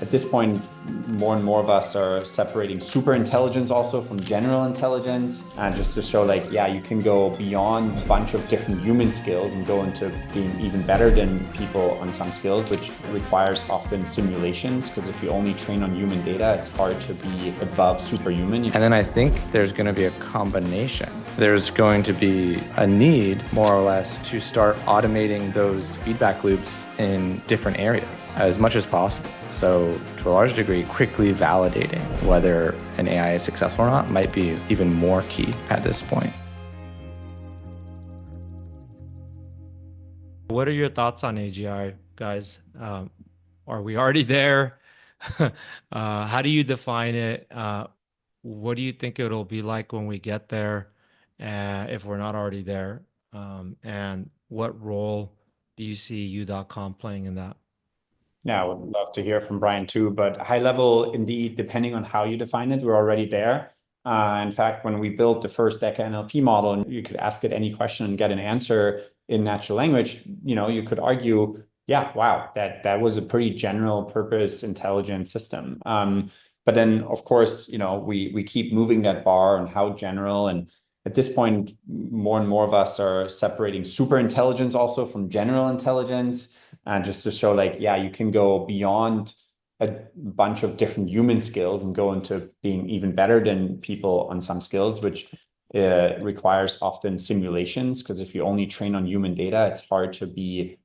At this point, more and more of us are separating superintelligence also from general intelligence, and just to show like, yeah, you can go beyond a bunch of different human skills and go into being even better than people on some skills, which requires often simulations, because if you only train on human data, it's hard to be above superhuman. And then I think there's going to be a combination. There's going to be a need, more or less, to start automating those feedback loops in different areas as much as possible. So to a large degree, quickly validating whether an AI is successful or not might be even more key at this point. What are your thoughts on AGI, guys? Are we already there? How do you define it? What do you think it'll be like when we get there, if we're not already there? And what role do you see U.com playing in that? Yeah, I would love to hear from Brian too, but high level, indeed, depending on how you define it, we're already there. In fact, when we built the first DECA NLP model, and you could ask it any question and get an answer in natural language, you could argue, yeah, wow, that was a pretty general purpose intelligent system. But then, of course, we keep moving that bar on how general, and at this point, more and more of us are separating superintelligence also from general intelligence, and just to show like, yeah, you can go beyond a bunch of different human skills and go into being even better than people on some skills, which requires often simulations, because if you only train on human data, it's hard to be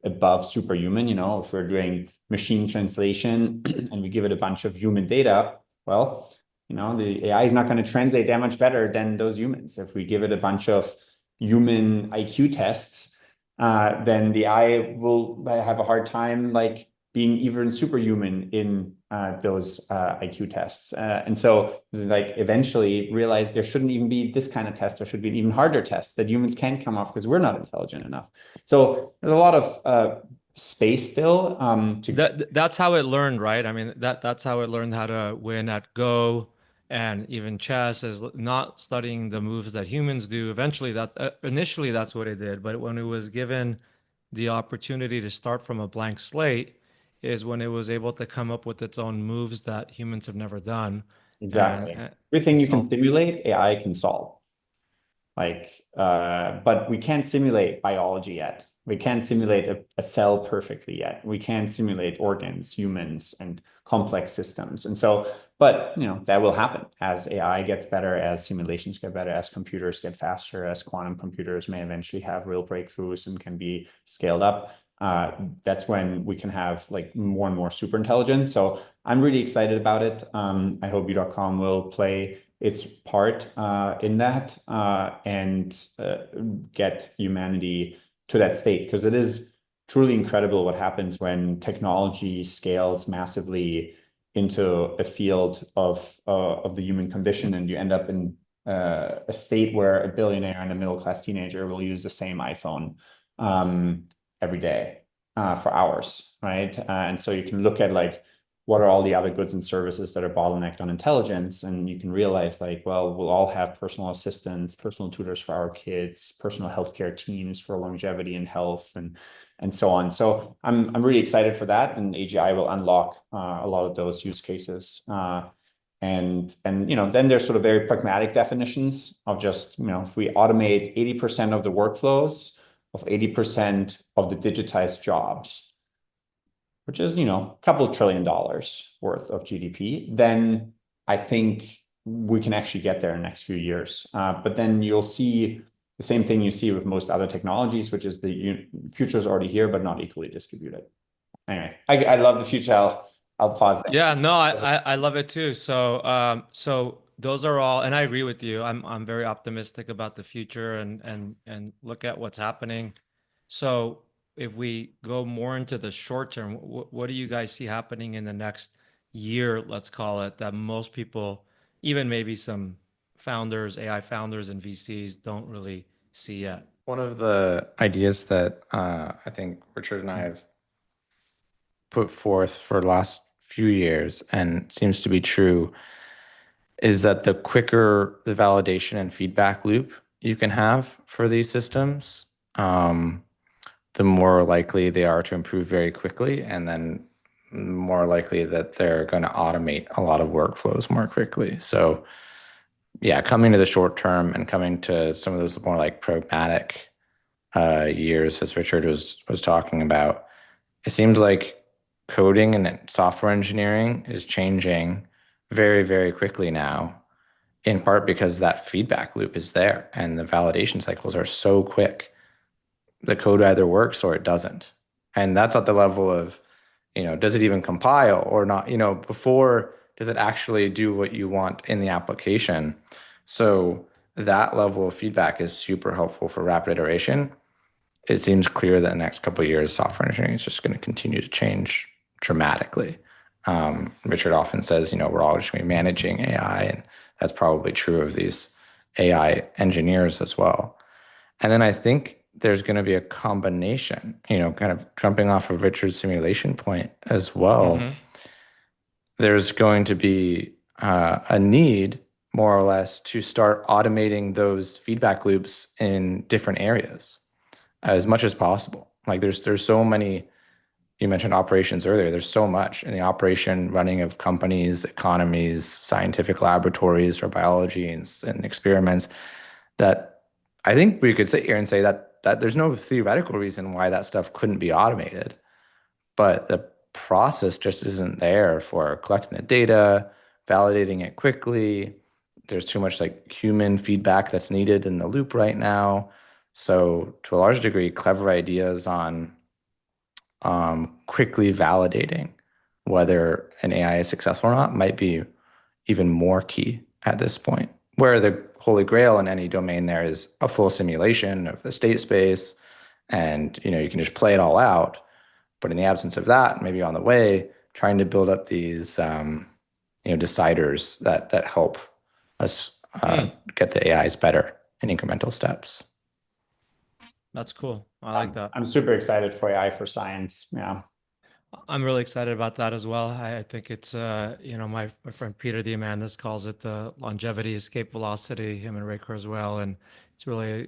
above superhuman. If we're doing machine translation and we give it a bunch of human data, well, the AI is not going to translate that much better than those humans. If we give it a bunch of human IQ tests, then the AI will have a hard time like being even superhuman in those IQ tests. And so like eventually realize there shouldn't even be this kind of test. There should be an even harder test that humans can't come off because we're not intelligent enough. So there's a lot of space still. That's how it learned, right? I mean, that's how it learned how to win at Go and even chess, is not studying the moves that humans do. Eventually, initially that's what it did, but when it was given the opportunity to start from a blank slate, is when it was able to come up with its own moves that humans have never done. Exactly. Everything you can simulate, AI can solve. But we can't simulate biology yet. We can't simulate a cell perfectly yet. We can't simulate organs, humans, and complex systems. And so, but that will happen as AI gets better, as simulations get better, as computers get faster, as quantum computers may eventually have real breakthroughs and can be scaled up. That's when we can have like more and more super intelligence. So I'm really excited about it. I hope U.com will play its part in that and get humanity to that state, because it is truly incredible what happens when technology scales massively into a field of the human condition, and you end up in a state where a billionaire and a middle-class teenager will use the same iPhone every day for hours, right? And so you can look at like, what are all the other goods and services that are bottlenecked on intelligence? And you can realize like, well, we'll all have personal assistants, personal tutors for our kids, personal healthcare teams for longevity and health, and so on. So I'm really excited for that, and AGI will unlock a lot of those use cases. And then there's sort of very pragmatic definitions of just, if we automate 80% of the workflows of 80% of the digitized jobs, which is, a couple $1 trillion worth of GDP, then I think we can actually get there in the next few years. But then you'll see the same thing you see with most other technologies, which is the future is already here, but not equally distributed. Anyway, I love the future. I'll pause there. Yeah, no, I love it too. So those are all, and I agree with you. I'm very optimistic about the future and look at what's happening. So if we go more into the short term, what do you guys see happening in the next year, let's call it, that most people, even maybe some founders, AI founders and VCs, don't really see yet? One of the ideas that I think Richard and I have put forth for the last few years and seems to be true is that the quicker the validation and feedback loop you can have for these systems, the more likely they are to improve very quickly, and then more likely that they're going to automate a lot of workflows more quickly. So yeah, coming to the short term and coming to some of those more like pragmatic years, as Richard was talking about, it seems like coding and software engineering is changing very, very quickly now, in part because that feedback loop is there and the validation cycles are so quick. The code either works or it doesn't. And that's at the level of, does it even compile or not? Before, does it actually do what you want in the application? So that level of feedback is super helpful for rapid iteration. It seems clear that in the next couple of years, software engineering is just going to continue to change dramatically. Richard often says, we're all just going to be managing AI, and that's probably true of these AI engineers as well. And then I think there's going to be a combination, kind of jumping off of Richard's simulation point as well. Mm-hmm. There's going to be a need, more or less, to start automating those feedback loops in different areas as much as possible. Like there's so many, you mentioned operations earlier, there's so much in the operation running of companies, economies, scientific laboratories for biology and experiments that I think we could sit here and say that there's no theoretical reason why that stuff couldn't be automated, but the process just isn't there for collecting the data, validating it quickly. There's too much like human feedback that's needed in the loop right now. So to a large degree, clever ideas on quickly validating whether an AI is successful or not might be even more key at this point. Where the holy grail in any domain there is a full simulation of the state space, and you can just play it all out. But in the absence of that, maybe on the way, trying to build up these deciders that help us get the AIs better in incremental steps. That's cool. I like that. I'm super excited for AI for science. Yeah. I'm really excited about that as well. I think it's, my friend Peter Diamandis calls it the longevity escape velocity, him and Ray Kurzweil. And it's really,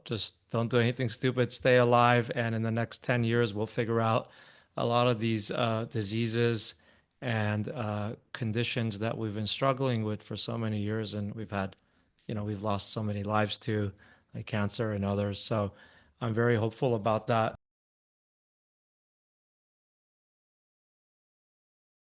just don't do anything stupid, stay alive. And in the next 10 years, we'll figure out a lot of these diseases and conditions that we've been struggling with for so many years. And we've lost so many lives to, like cancer and others. So I'm very hopeful about that.